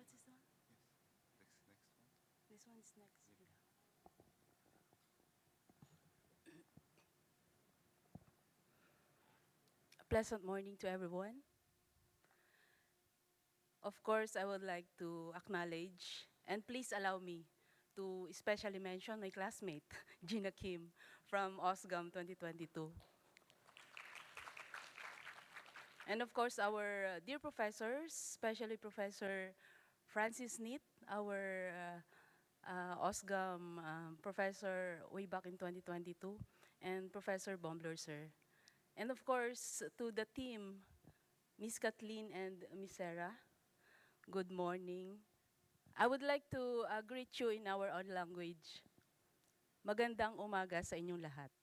What's this one? Yes. Next one. This one's next. Yep. A pleasant morning to everyone. Of course, I would like to acknowledge and please allow me to especially mention my classmate, Gina Kim from OSGAM 2022. And of course, our dear professors, especially Professor Francis Neat, our OSGAM professor way back in 2022, and Professor Bombler, sir. And of course, to the team, Miss Kathleen and Miss Sarah, good morning. I would like to greet you in our own language. Magandang umaga sa inyong lahat.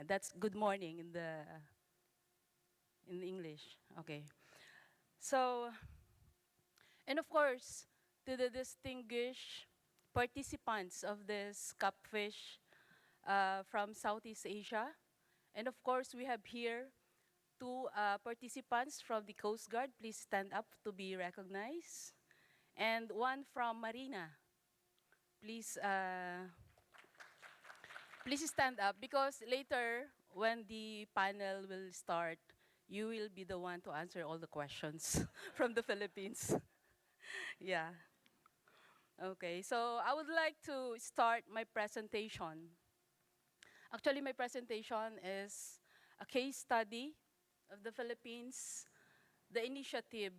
That's good morning in English. Okay. So, and of course, to the distinguished participants of this Cupfish from Southeast Asia, and of course, we have here two participants from the Coast Guard. Please stand up to be recognized. And one from Marina. Please, please stand up because later, when the panel will start, you will be the one to answer all the questions from the Philippines. Yeah. Okay, so I would like to start my presentation. Actually, my presentation is a case study of the Philippines, the initiative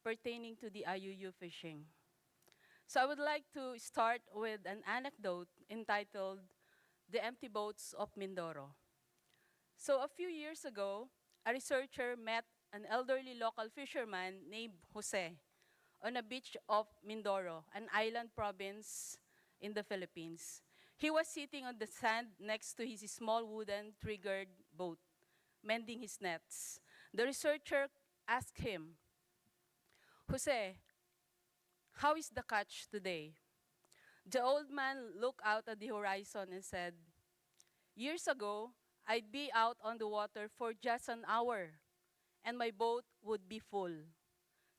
pertaining to the IUU fishing. So I would like to start with an anecdote entitled The Empty Boats of Mindoro. So a few years ago, a researcher met an elderly local fisherman named Jose on a beach of Mindoro, an island province in the Philippines. He was sitting on the sand next to his small wooden triggered boat, mending his nets. The researcher asked him, Jose, how is the catch today? The old man looked out at the horizon and said, years ago, I'd be out on the water for just an hour, and my boat would be full.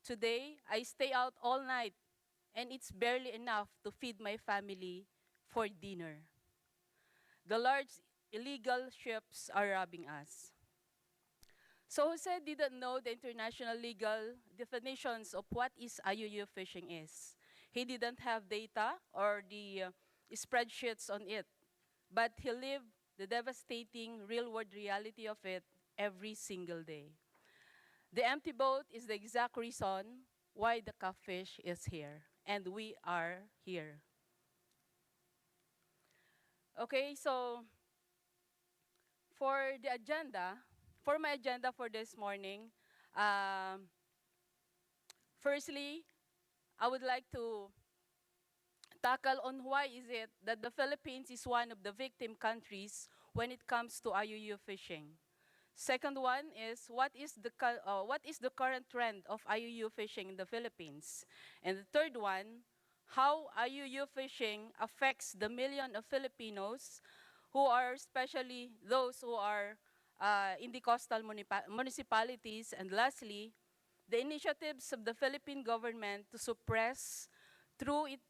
Today, I stay out all night, and it's barely enough to feed my family for dinner. The large illegal ships are robbing us. So Jose didn't know the international legal definitions of what is IUU fishing is. He didn't have data or the spreadsheets on it, but he lived the devastating real-world reality of it every single day. The empty boat is the exact reason why the catfish is here, and we are here. Okay, so for the agenda, for my agenda for this morning, um, firstly, I would like to tackle on why is it that the Philippines is one of the victim countries when it comes to IUU fishing. Second one is what is the current trend of IUU fishing in the Philippines? And the third one, how IUU fishing affects the million of Filipinos who are especially those who are in the coastal municipalities. And lastly, the initiatives of the Philippine government to suppress through it,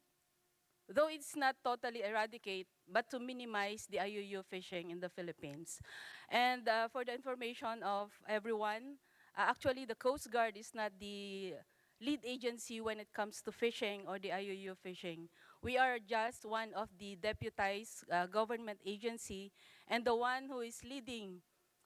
though it's not totally eradicate, but to minimize the IUU fishing in the Philippines. And for the information of everyone, actually the Coast Guard is not the lead agency when it comes to fishing or the IUU fishing. We are just one of the deputized government agency, and the one who is leading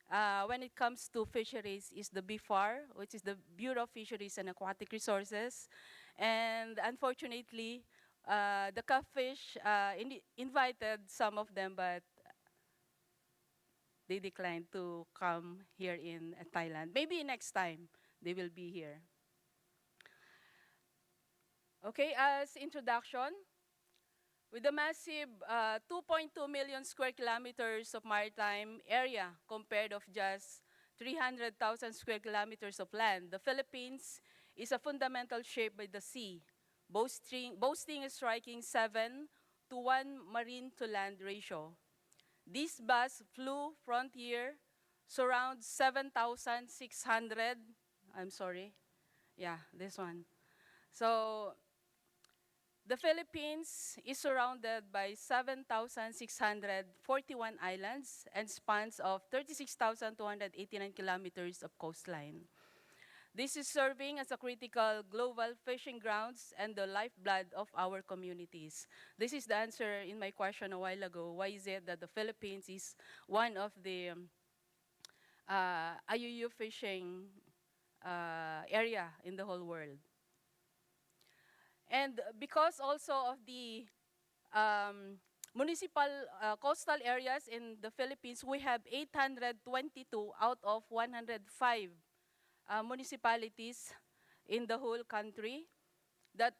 when it comes to fisheries is the BFAR, which is the Bureau of Fisheries and Aquatic Resources. And unfortunately, the catfish invited some of them, but they declined to come here in Thailand. Maybe next time they will be here. Okay, as introduction, with a massive 2.2 million square kilometers of maritime area compared of just 300,000 square kilometers of land, the Philippines is a fundamental shape by the sea, boasting a striking 7-to-1 marine-to-land ratio. This vast blue frontier surrounds 7,600, I'm sorry, yeah, this one. So the Philippines is surrounded by 7,641 islands and spans of 36,289 kilometers of coastline. This is serving as a critical global fishing grounds and the lifeblood of our communities. This is the answer in my question a while ago. Why is it that the Philippines is one of the IUU fishing area in the whole world? And because also of the um, municipal coastal areas in the Philippines, we have 822 out of 105 municipalities in the whole country that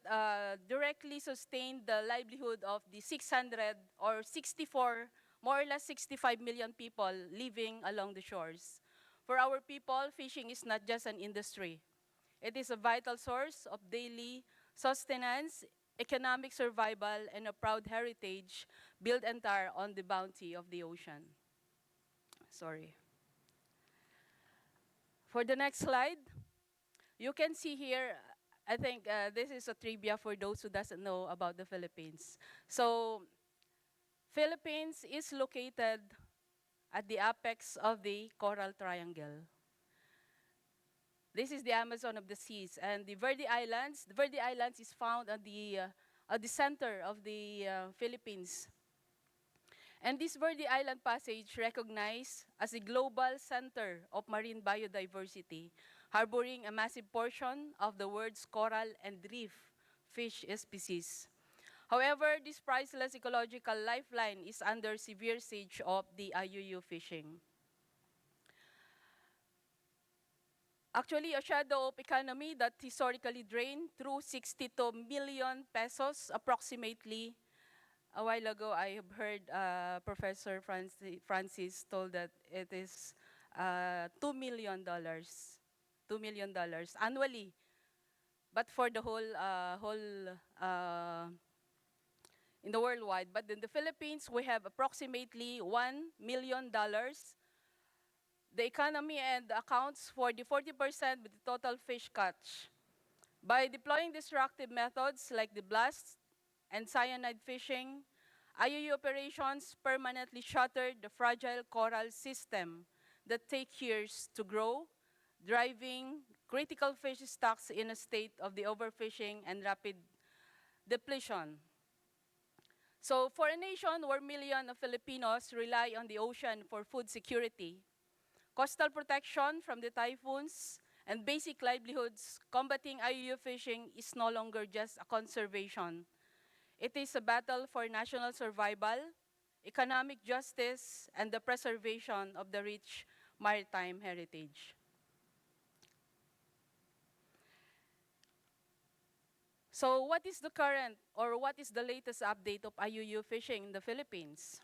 directly sustain the livelihood of the 600 or 64, more or less 65 million people living along the shores. For our people, fishing is not just an industry. It is a vital source of daily sustenance, economic survival, and a proud heritage built entire on the bounty of the ocean. Sorry. For the next slide, you can see here, I think this is a trivia for those who doesn't know about the Philippines. So, Philippines is located at the apex of the Coral Triangle. This is the Amazon of the seas, and the Verde Islands. The Verde Islands is found at the center of the Philippines. And this Verde Island passage recognized as a global center of marine biodiversity, harboring a massive portion of the world's coral and reef fish species. However, this priceless ecological lifeline is under severe siege of the IUU fishing. Actually, a shadow of economy that historically drained through 62 million pesos approximately. A while ago, I have heard Professor Francis told that it is $2 million, $2 million annually, but for the whole in the worldwide. But in the Philippines, we have approximately $1 million. The economy and accounts for the 40% of the total fish catch. By deploying destructive methods like the blast and cyanide fishing, IUU operations permanently shattered the fragile coral system that take years to grow, driving critical fish stocks in a state of the overfishing and rapid depletion. So for a nation where millions of Filipinos rely on the ocean for food security, coastal protection from the typhoons, and basic livelihoods, combating IUU fishing is no longer just a conservation. It is a battle for national survival, economic justice, and the preservation of the rich maritime heritage. So what is the current or what is the latest update of IUU fishing in the Philippines?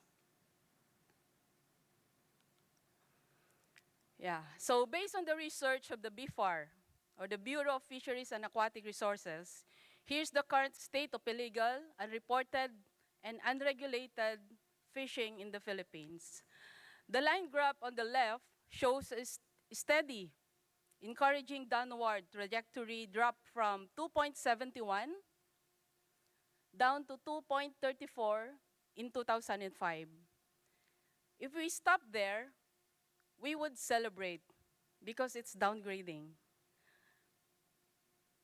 Yeah, so based on the research of the BIFAR, or the Bureau of Fisheries and Aquatic Resources, here's the current state of illegal, unreported, and unregulated fishing in the Philippines. The line graph on the left shows a steady, encouraging downward trajectory drop from 2.71 down to 2.34 in 2005. If we stop there, we would celebrate because it's downgrading.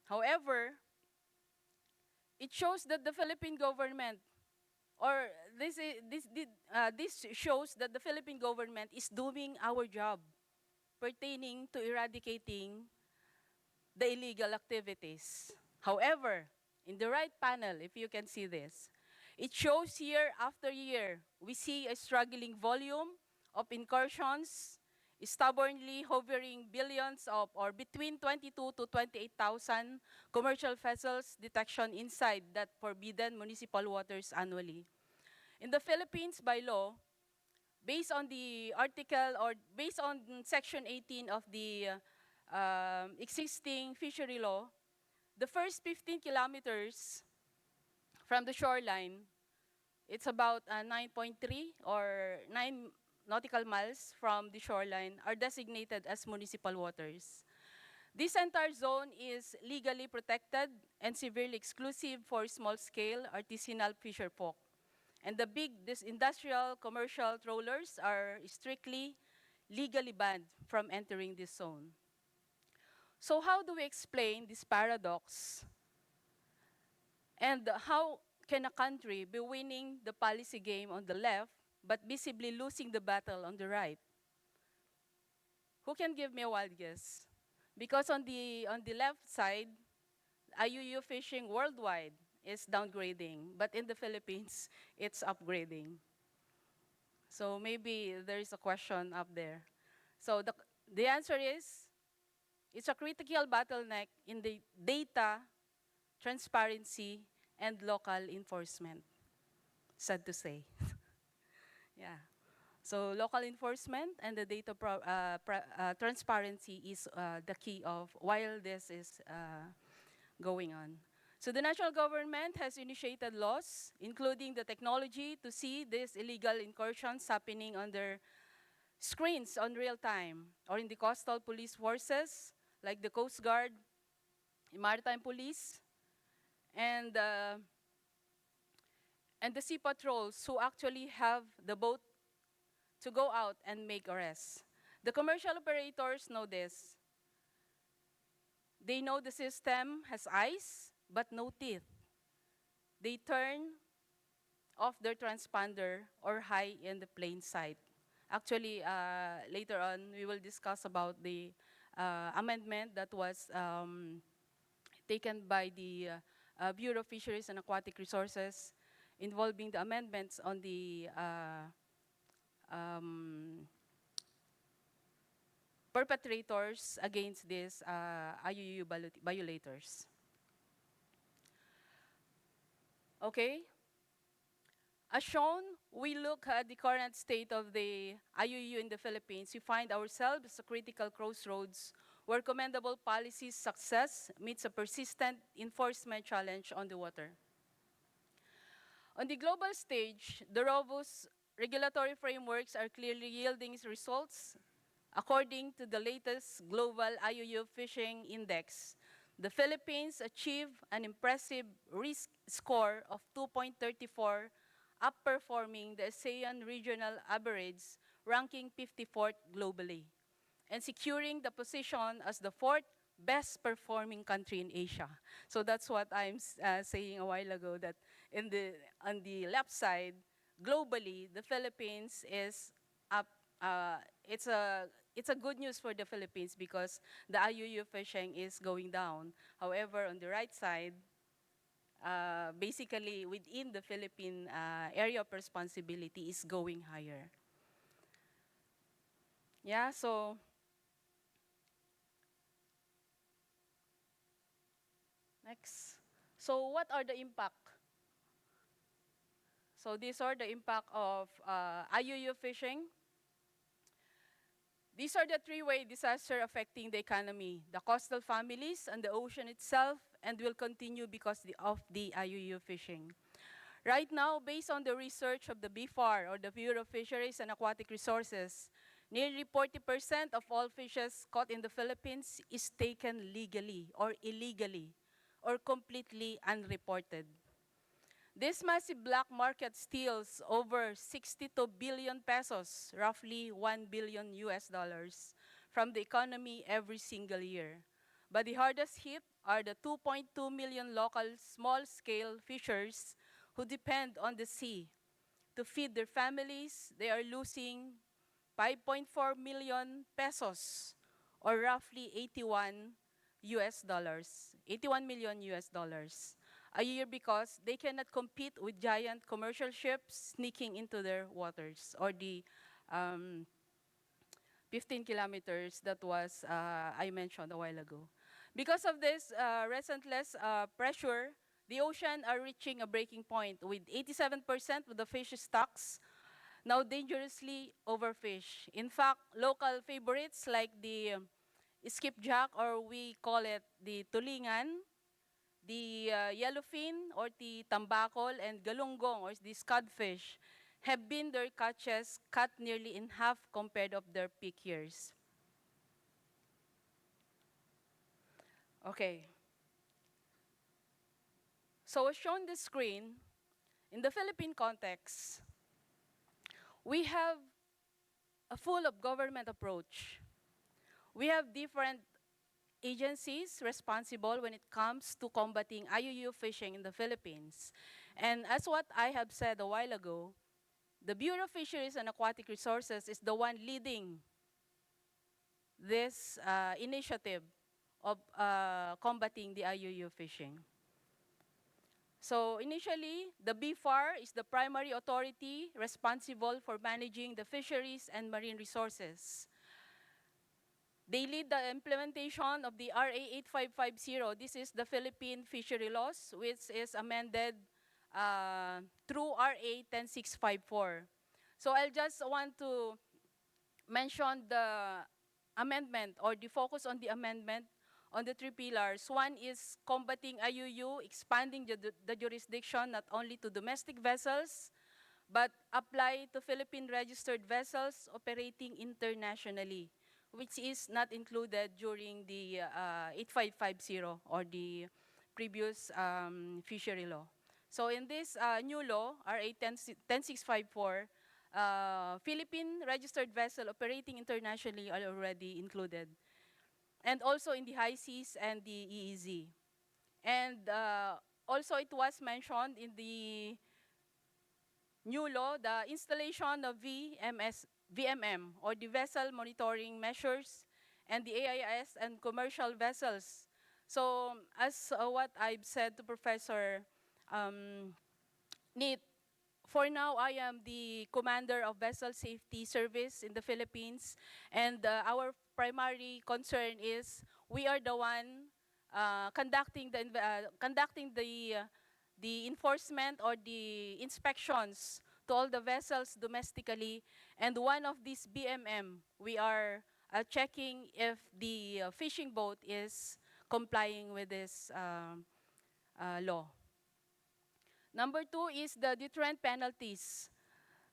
However, it shows that the Philippine government, or this shows that the Philippine government is doing our job pertaining to eradicating the illegal activities. However, in the right panel, if you can see this, it shows year after year, we see a struggling volume of incursions, stubbornly hovering billions of, or between 22 to 28,000 commercial vessels detection inside that forbidden municipal waters annually. In the Philippines, by law, based on the article or based on Section 18 of the existing fishery law, the first 15 kilometers from the shoreline, it's about 9.3 or 9 nautical miles from the shoreline, are designated as municipal waters. This entire zone is legally protected and severely exclusive for small-scale artisanal fisher folk. And the big industrial commercial trawlers are strictly legally banned from entering this zone. So how do we explain this paradox? And how can a country be winning the policy game on the left but visibly losing the battle on the right? Who can give me a wild guess? Because on the left side, IUU fishing worldwide is downgrading, but in the Philippines, it's upgrading. So maybe there is a question up there. So the answer is, it's a critical bottleneck in the data, transparency, and local enforcement. Sad to say. Yeah. So local enforcement and the data transparency is the key of while this is going on. So the national government has initiated laws, including the technology to see these illegal incursions happening on their screens on real time, or in the coastal police forces, like the Coast Guard, Maritime Police, and, uh, and the sea patrols who actually have the boat to go out and make arrests. The commercial operators know this. They know the system has eyes, but no teeth. They turn off their transponder or hide in the plain sight. Actually, later on, we will discuss about the amendment that was taken by the Bureau of Fisheries and Aquatic Resources, involving the amendments on the um, perpetrators against these IUU violators. Okay? As shown, we look at the current state of the IUU in the Philippines. We find ourselves at a critical crossroads where commendable policy success meets a persistent enforcement challenge on the water. On the global stage, the robust regulatory frameworks are clearly yielding results. According to the latest global IUU fishing index, the Philippines achieved an impressive risk score of 2.34, outperforming the ASEAN regional average, ranking 54th globally, and securing the position as the fourth best performing country in Asia. So that's what I'm saying a while ago, that on the left side, globally, the Philippines is up. It's a good news for the Philippines because the IUU fishing is going down. However, on the right side, basically within the Philippine area of responsibility is going higher. Yeah, so next. So what are the impact? So these are the impact of IUU fishing. These are the three-way disaster affecting the economy, the coastal families, and the ocean itself, and will continue because of the IUU fishing. Right now, based on the research of the BFAR, or the Bureau of Fisheries and Aquatic Resources, nearly 40% of all fishes caught in the Philippines is taken legally or illegally or completely unreported. This massive black market steals over 62 billion pesos, roughly 1 billion US dollars, from the economy every single year. But the hardest hit are the 2.2 million local small-scale fishers who depend on the sea to feed their families. They are losing 5.4 million pesos, or roughly 81 million US dollars a year, because they cannot compete with giant commercial ships sneaking into their waters, or the um, 15 kilometers that was I mentioned a while ago. Because of this relentless pressure, the ocean are reaching a breaking point, with 87% of the fish stocks now dangerously overfished. In fact, local favorites like the skipjack, or we call it the tulingan, the yellowfin, or the tambakol, and galunggong, or the scudfish, have been their catches cut nearly in half compared of their peak years. Okay. So as shown the screen, in the Philippine context, we have a full of government approach. We have different agencies responsible when it comes to combating IUU fishing in the Philippines. And as what I have said a while ago, the Bureau of Fisheries and Aquatic Resources is the one leading this initiative of combating the IUU fishing. So initially, the BFAR is the primary authority responsible for managing the fisheries and marine resources. They lead the implementation of the RA 8550. This is the Philippine Fishery Laws, which is amended through RA 10654. So I'll just want to mention the amendment or the focus on the amendment on the three pillars. One is combating IUU, expanding the jurisdiction not only to domestic vessels, but apply to Philippine registered vessels operating internationally, which is not included during the 8550 or the previous fishery law. So in this new law, RA 10654, Philippine registered vessel operating internationally are already included. And also in the high seas and the EEZ. And also it was mentioned in the new law, the installation of VMM, or the Vessel Monitoring Measures, and the AIS and commercial vessels. So as what I've said to Professor um, Neat, for now, I am the commander of Vessel Safety Service in the Philippines, and our primary concern is we are the one conducting the enforcement or the inspections to all the vessels domestically, and one of these BMM, we are checking if the fishing boat is complying with this law. Number two is the deterrent penalties.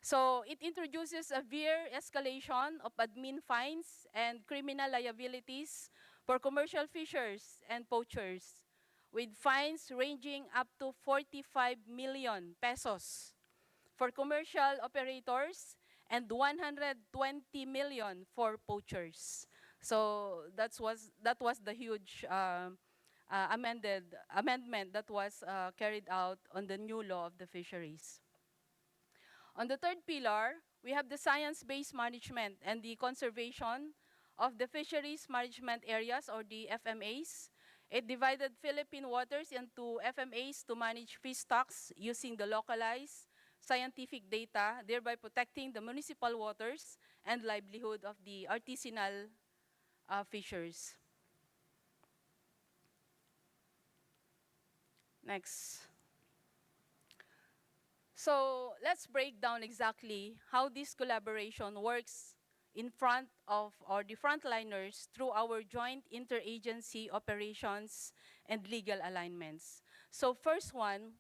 So it introduces a severe escalation of admin fines and criminal liabilities for commercial fishers and poachers, with fines ranging up to 45 million pesos for commercial operators and 120 million for poachers. So that was the huge amendment that was carried out on the new law of the fisheries. On the third pillar, we have the science-based management and the conservation of the fisheries management areas, or the FMAs. It divided Philippine waters into FMAs to manage fish stocks using the localized scientific data, thereby protecting the municipal waters and livelihood of the artisanal fishers. Next. So let's break down exactly how this collaboration works in front of or the frontliners through our joint interagency operations and legal alignments. So first one,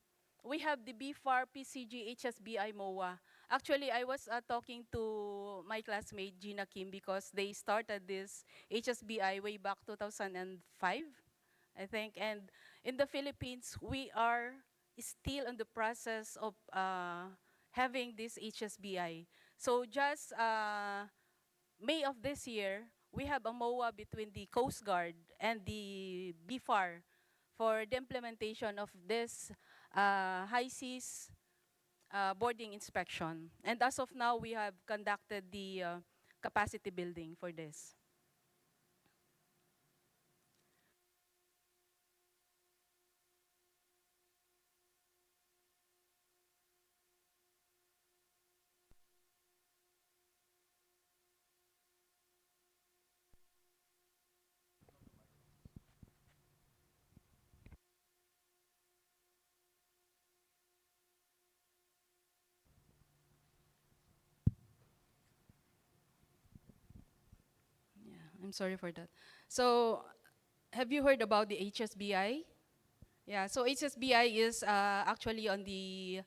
we have the BFAR PCG HSBI MOA. Actually, I was talking to my classmate Gina Kim because they started this HSBI way back 2005, I think. And in the Philippines, we are still in the process of having this HSBI. So just May of this year, we have a MOA between the Coast Guard and the BFAR for the implementation of this high seas boarding inspection. And as of now, we have conducted the capacity building for this. Yeah, I'm sorry for that. So have you heard about the HSBI? Yeah, so HSBI is actually on the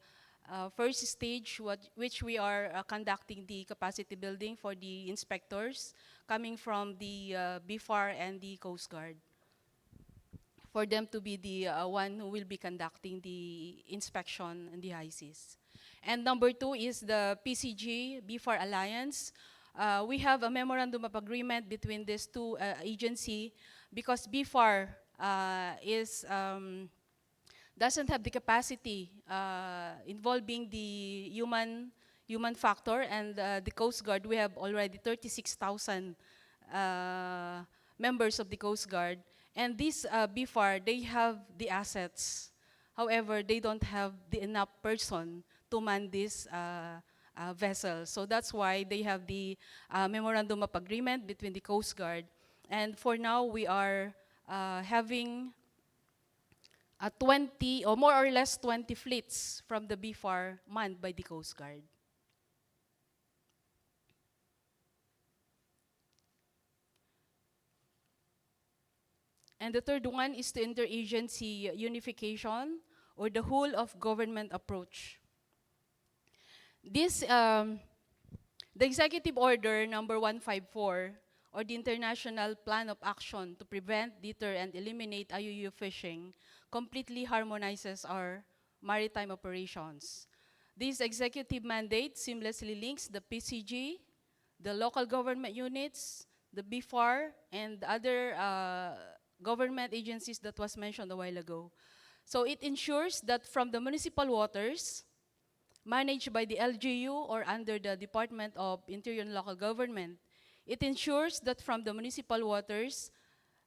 first stage, which we are conducting the capacity building for the inspectors coming from the BFAR and the Coast Guard. for them to be the one who will be conducting the inspection in the high seas. And number two is the PCG, BFAR Alliance. We have a memorandum of agreement between these two agency because BFAR is doesn't have the capacity involving the human factor, and the Coast Guard, we have already 36,000 members of the Coast Guard, and this BFAR, they have the assets. However, they don't have the enough person to man this vessel. So that's why they have the memorandum of agreement between the Coast Guard. And for now, we are having 20 or more or less 20 fleets from the BFAR manned by the Coast Guard. And the third one is the interagency unification or the whole of government approach. This, the executive order number 154 or the International Plan of Action to Prevent, Deter, and Eliminate IUU Fishing completely harmonizes our maritime operations. This executive mandate seamlessly links the PCG, the local government units, the BFAR, and other government agencies that was mentioned a while ago. So it ensures that from the municipal waters, managed by the LGU or under the Department of Interior and Local Government, it ensures that from the municipal waters,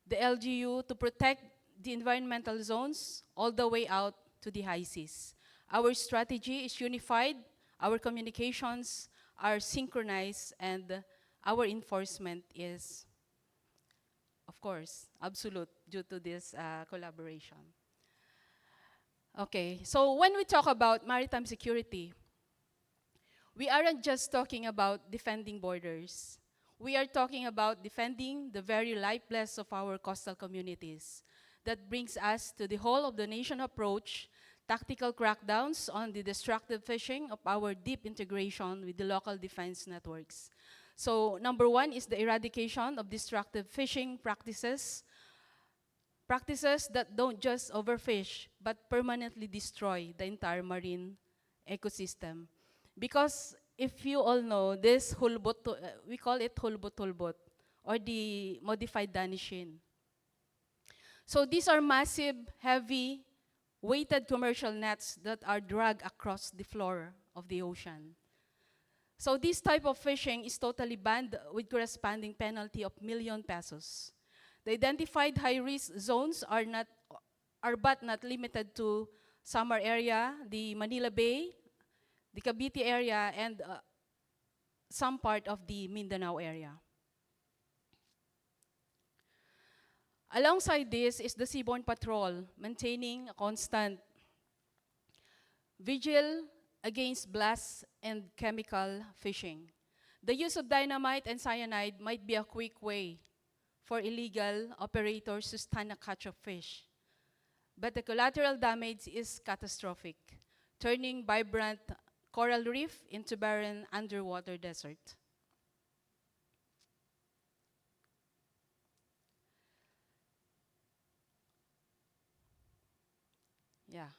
the LGU to protect the environmental zones all the way out to the high seas. Our strategy is unified, our communications are synchronized, and our enforcement is, of course, absolute due to this collaboration. Okay, so when we talk about maritime security, we aren't just talking about defending borders. We are talking about defending the very lifeblood of our coastal communities. That brings us to the whole of the nation approach, tactical crackdowns on the destructive fishing of our deep integration with the local defense networks. So number one is the eradication of destructive fishing practices, practices that don't just overfish, but permanently destroy the entire marine ecosystem. Because if you all know, this hulbot, we call it hulbot or the modified danishin. So these are massive, heavy, weighted commercial nets that are dragged across the floor of the ocean. So this type of fishing is totally banned with corresponding penalty of ₱1,000,000. The identified high-risk zones are but not limited to Samar area, the Manila Bay, the Cavite area, and some part of the Mindanao area. Alongside this is the seaborne patrol, maintaining a constant vigil against blast and chemical fishing. The use of dynamite and cyanide might be a quick way for illegal operators to stand a catch of fish. But the collateral damage is catastrophic, turning vibrant coral reef into barren underwater desert. Yeah.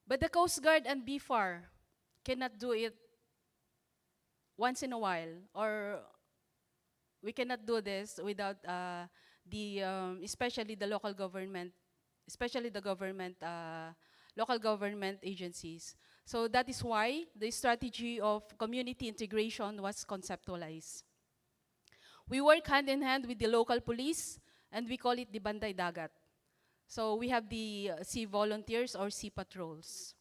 But the Coast Guard and BFAR cannot do it once in a while, or we cannot do this without especially the local government, especially the government, local government agencies. So that is why the strategy of community integration was conceptualized. We work hand in hand with the local police, and we call it the Banday Dagat. So we have the sea volunteers or sea patrols.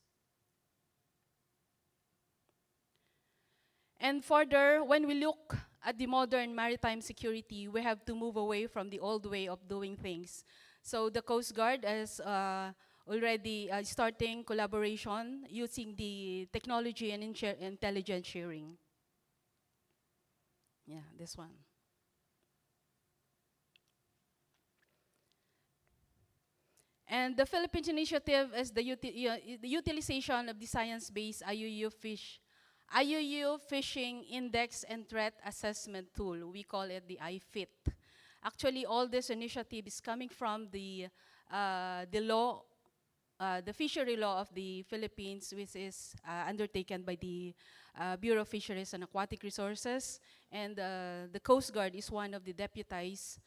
And further, when we look at the modern maritime security, we have to move away from the old way of doing things. So the Coast Guard is already starting collaboration using the technology and intelligence sharing. Yeah, this one. And the Philippines initiative is the utilization of the science-based IUU Fishing Index and Threat Assessment Tool. We call it the IFIT. Actually, all this initiative is coming from the the law, the fishery law of the Philippines, which is undertaken by the Bureau of Fisheries and Aquatic Resources, and the Coast Guard is one of the deputized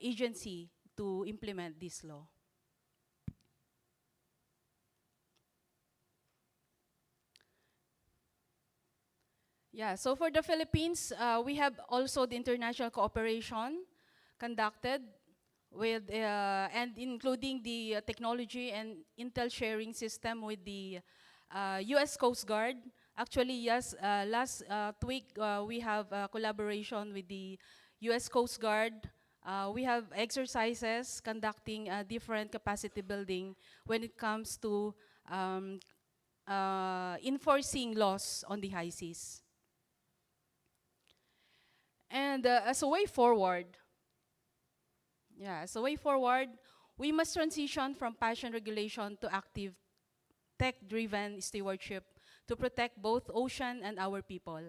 agency to implement this law. Yeah, so for the Philippines, we have also the international cooperation conducted with, and including the technology and intel sharing system with the US Coast Guard. Actually, yes, last week we have collaboration with the US Coast Guard. We have exercises conducting different capacity building when it comes to enforcing laws on the high seas. And as a way forward, yeah, as a way forward, we must transition from passion regulation to active tech-driven stewardship to protect both ocean and our people.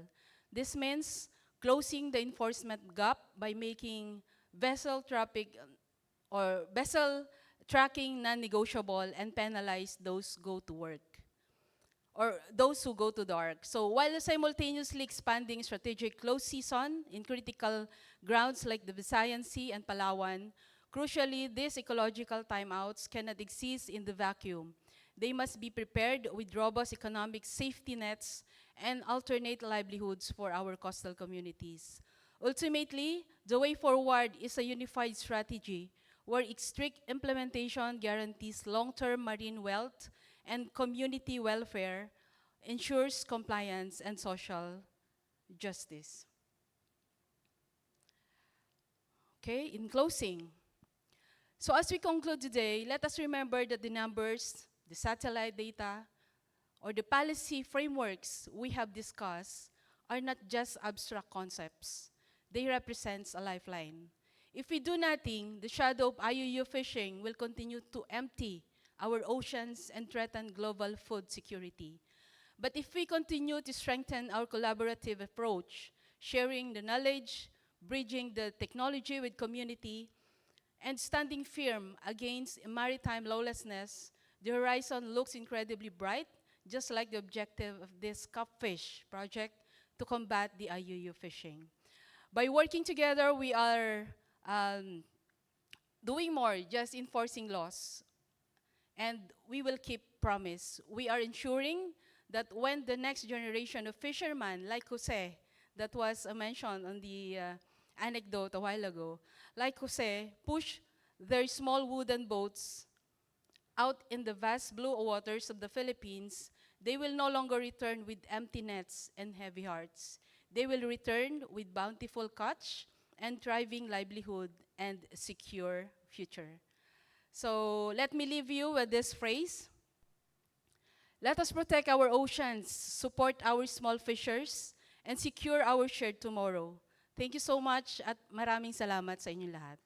This means closing the enforcement gap by making vessel traffic or vessel tracking non-negotiable and penalize those go to work or those who go to dark. So while simultaneously expanding strategic close season in critical grounds like the Visayan Sea and Palawan, crucially, these ecological timeouts cannot exist in the vacuum. They must be prepared with robust economic safety nets and alternate livelihoods for our coastal communities. Ultimately, the way forward is a unified strategy where strict implementation guarantees long-term marine wealth and community welfare, ensures compliance and social justice. Okay, in closing, so as we conclude today, let us remember that the numbers, the satellite data, or the policy frameworks we have discussed are not just abstract concepts. They represent a lifeline. If we do nothing, the shadow of IUU fishing will continue to empty our oceans and threaten global food security. But if we continue to strengthen our collaborative approach, sharing the knowledge, bridging the technology with community, and standing firm against maritime lawlessness, the horizon looks incredibly bright, just like the objective of this Cupfish project to combat the IUU fishing. By working together, we are um, doing more, just enforcing laws, and we will keep promise. We are ensuring that when the next generation of fishermen, like Jose, that was mentioned on the anecdote a while ago, like Jose, push their small wooden boats out in the vast blue waters of the Philippines, they will no longer return with empty nets and heavy hearts. They will return with bountiful catch and thriving livelihood and secure future. So let me leave you with this phrase. Let us protect our oceans, support our small fishers, and secure our shared tomorrow. Thank you so much at maraming salamat sa inyong lahat.